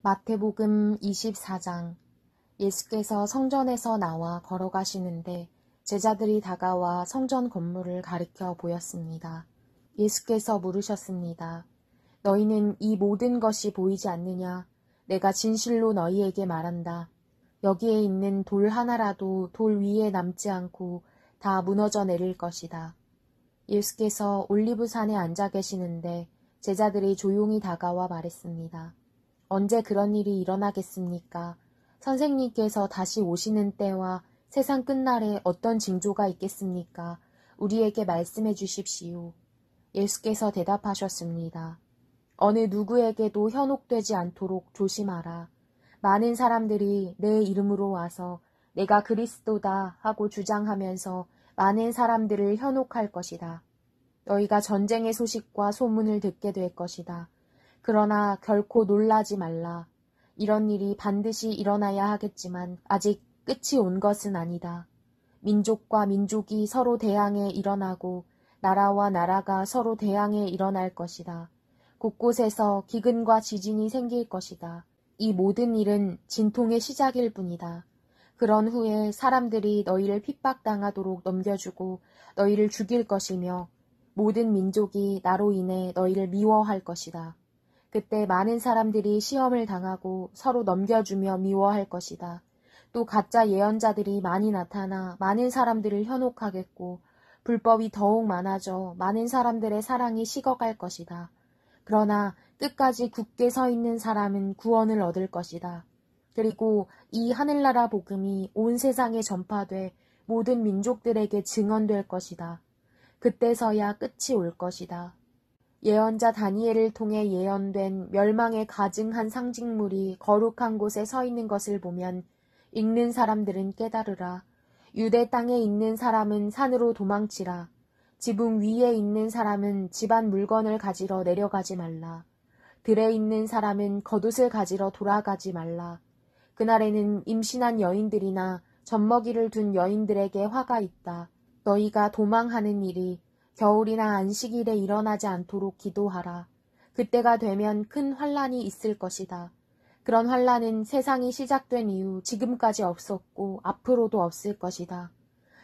마태복음 24장. 예수께서 성전에서 나와 걸어가시는데 제자들이 다가와 성전 건물을 가리켜 보였습니다. 예수께서 물으셨습니다. 너희는 이 모든 것이 보이지 않느냐? 내가 진실로 너희에게 말한다. 여기에 있는 돌 하나라도 돌 위에 남지 않고 다 무너져 내릴 것이다. 예수께서 올리브산에 앉아 계시는데 제자들이 조용히 다가와 말했습니다. 언제 그런 일이 일어나겠습니까? 선생님께서 다시 오시는 때와 세상 끝날에 어떤 징조가 있겠습니까? 우리에게 말씀해 주십시오. 예수께서 대답하셨습니다. 어느 누구에게도 현혹되지 않도록 조심하라. 많은 사람들이 내 이름으로 와서 내가 그리스도다 하고 주장하면서 많은 사람들을 현혹할 것이다. 너희가 전쟁의 소식과 소문을 듣게 될 것이다. 그러나 결코 놀라지 말라. 이런 일이 반드시 일어나야 하겠지만 아직 끝이 온 것은 아니다. 민족과 민족이 서로 대항해 일어나고 나라와 나라가 서로 대항해 일어날 것이다. 곳곳에서 기근과 지진이 생길 것이다. 이 모든 일은 진통의 시작일 뿐이다. 그런 후에 사람들이 너희를 핍박당하도록 넘겨주고 너희를 죽일 것이며 모든 민족이 나로 인해 너희를 미워할 것이다. 그때 많은 사람들이 시험을 당하고 서로 넘겨주며 미워할 것이다. 또 가짜 예언자들이 많이 나타나 많은 사람들을 현혹하겠고 불법이 더욱 많아져 많은 사람들의 사랑이 식어갈 것이다. 그러나 끝까지 굳게 서 있는 사람은 구원을 얻을 것이다. 그리고 이 하늘나라 복음이 온 세상에 전파돼 모든 민족들에게 증언될 것이다. 그때서야 끝이 올 것이다. 예언자 다니엘을 통해 예언된 멸망에 가증한 상징물이 거룩한 곳에 서 있는 것을 보면 읽는 사람들은 깨달으라. 유대 땅에 있는 사람은 산으로 도망치라. 지붕 위에 있는 사람은 집안 물건을 가지러 내려가지 말라. 들에 있는 사람은 겉옷을 가지러 돌아가지 말라. 그날에는 임신한 여인들이나 젖먹이를 둔 여인들에게 화가 있다. 너희가 도망하는 일이 겨울이나 안식일에 일어나지 않도록 기도하라. 그때가 되면 큰 환란이 있을 것이다. 그런 환란은 세상이 시작된 이후 지금까지 없었고 앞으로도 없을 것이다.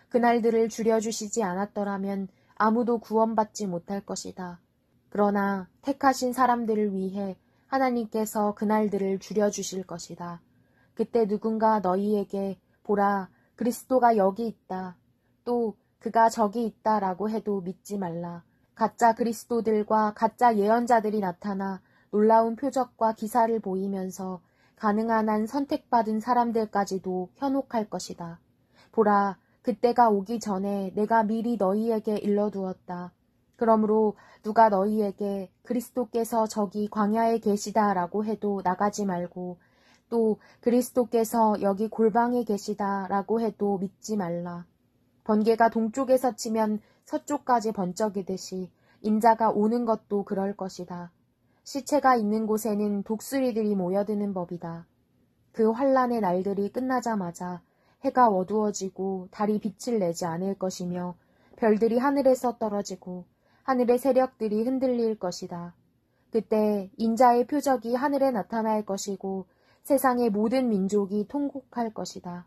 그날들을 줄여주시지 않았더라면 아무도 구원받지 못할 것이다. 그러나 택하신 사람들을 위해 하나님께서 그날들을 줄여주실 것이다. 그때 누군가 너희에게 보라, 그리스도가 여기 있다. 또 그가 저기 있다라고 해도 믿지 말라. 가짜 그리스도들과 가짜 예언자들이 나타나 놀라운 표적과 기사를 보이면서 가능한 한 선택받은 사람들까지도 현혹할 것이다. 보라, 그때가 오기 전에 내가 미리 너희에게 일러두었다. 그러므로 누가 너희에게 그리스도께서 저기 광야에 계시다라고 해도 나가지 말고 또 그리스도께서 여기 골방에 계시다라고 해도 믿지 말라. 번개가 동쪽에서 치면 서쪽까지 번쩍이듯이 인자가 오는 것도 그럴 것이다. 시체가 있는 곳에는 독수리들이 모여드는 법이다. 그 환란의 날들이 끝나자마자 해가 어두워지고 달이 빛을 내지 않을 것이며 별들이 하늘에서 떨어지고 하늘의 세력들이 흔들릴 것이다. 그때 인자의 표적이 하늘에 나타날 것이고 세상의 모든 민족이 통곡할 것이다.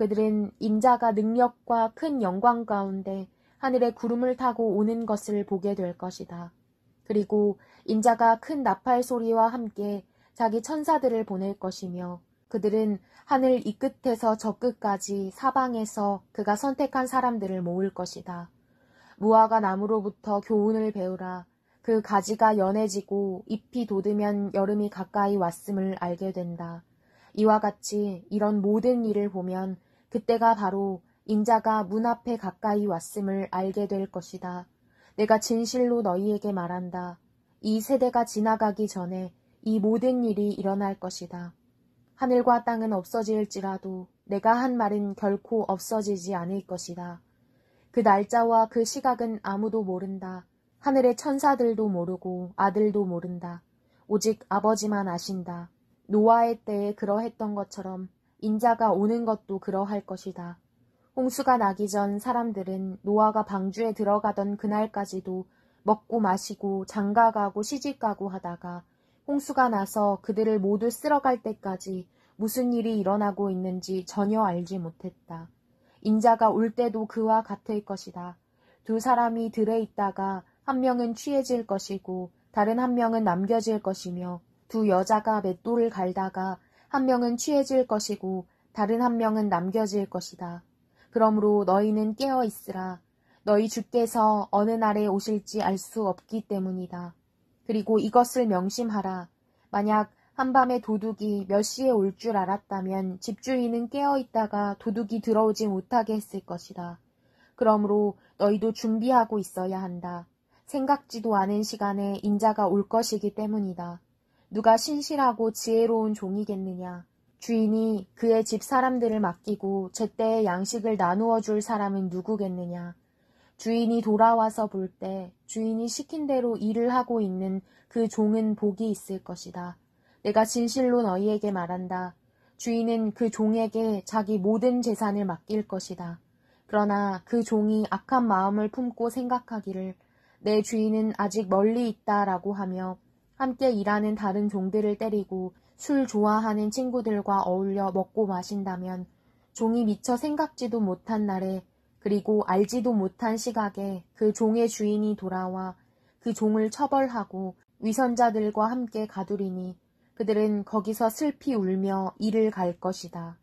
그들은 인자가 능력과 큰 영광 가운데 하늘의 구름을 타고 오는 것을 보게 될 것이다. 그리고 인자가 큰 나팔 소리와 함께 자기 천사들을 보낼 것이며 그들은 하늘 이 끝에서 저 끝까지 사방에서 그가 선택한 사람들을 모을 것이다. 무화과 나무로부터 교훈을 배우라. 그 가지가 연해지고 잎이 돋으면 여름이 가까이 왔음을 알게 된다. 이와 같이 이런 모든 일을 보면 그때가 바로 인자가 문 앞에 가까이 왔음을 알게 될 것이다. 내가 진실로 너희에게 말한다. 이 세대가 지나가기 전에 이 모든 일이 일어날 것이다. 하늘과 땅은 없어질지라도 내가 한 말은 결코 없어지지 않을 것이다. 그 날짜와 그 시각은 아무도 모른다. 하늘의 천사들도 모르고 아들도 모른다. 오직 아버지만 아신다. 노아의 때에 그러했던 것처럼 인자가 오는 것도 그러할 것이다. 홍수가 나기 전 사람들은 노아가 방주에 들어가던 그날까지도 먹고 마시고 장가가고 시집가고 하다가 홍수가 나서 그들을 모두 쓸어갈 때까지 무슨 일이 일어나고 있는지 전혀 알지 못했다. 인자가 올 때도 그와 같을 것이다. 두 사람이 들에 있다가 한 명은 취해질 것이고 다른 한 명은 남겨질 것이며 두 여자가 맷돌을 갈다가 한 명은 취해질 것이고 다른 한 명은 남겨질 것이다. 그러므로 너희는 깨어 있으라. 너희 주께서 어느 날에 오실지 알 수 없기 때문이다. 그리고 이것을 명심하라. 만약 한밤에 도둑이 몇 시에 올 줄 알았다면 집주인은 깨어 있다가 도둑이 들어오지 못하게 했을 것이다. 그러므로 너희도 준비하고 있어야 한다. 생각지도 않은 시간에 인자가 올 것이기 때문이다. 누가 신실하고 지혜로운 종이겠느냐. 주인이 그의 집 사람들을 맡기고 제때에 양식을 나누어 줄 사람은 누구겠느냐. 주인이 돌아와서 볼 때 주인이 시킨 대로 일을 하고 있는 그 종은 복이 있을 것이다. 내가 진실로 너희에게 말한다. 주인은 그 종에게 자기 모든 재산을 맡길 것이다. 그러나 그 종이 악한 마음을 품고 생각하기를 내 주인은 아직 멀리 있다라고 하며 함께 일하는 다른 종들을 때리고 술 좋아하는 친구들과 어울려 먹고 마신다면 종이 미처 생각지도 못한 날에 그리고 알지도 못한 시각에 그 종의 주인이 돌아와 그 종을 처벌하고 위선자들과 함께 가두리니 그들은 거기서 슬피 울며 이를 갈 것이다.